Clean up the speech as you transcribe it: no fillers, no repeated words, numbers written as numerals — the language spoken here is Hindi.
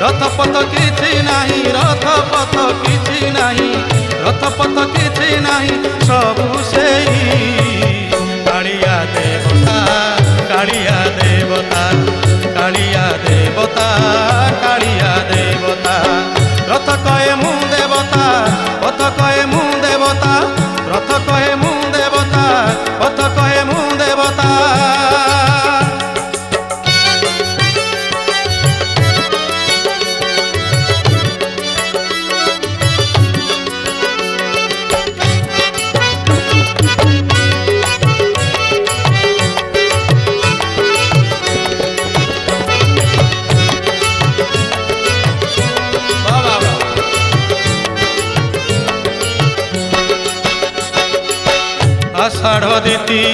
रथपथ किछि नाही, रथपथ किछि नाही, रथपथ किछि नाही, सबु सेई कालिया देवता, कालिया देवता, कालिया देवता, कालिया देवता। रथ कहे मु देवता, पथ कहे मु देवता, रथ कहे मु देवता, पथ कहे मु देवता। आषाढ़ द्वितीया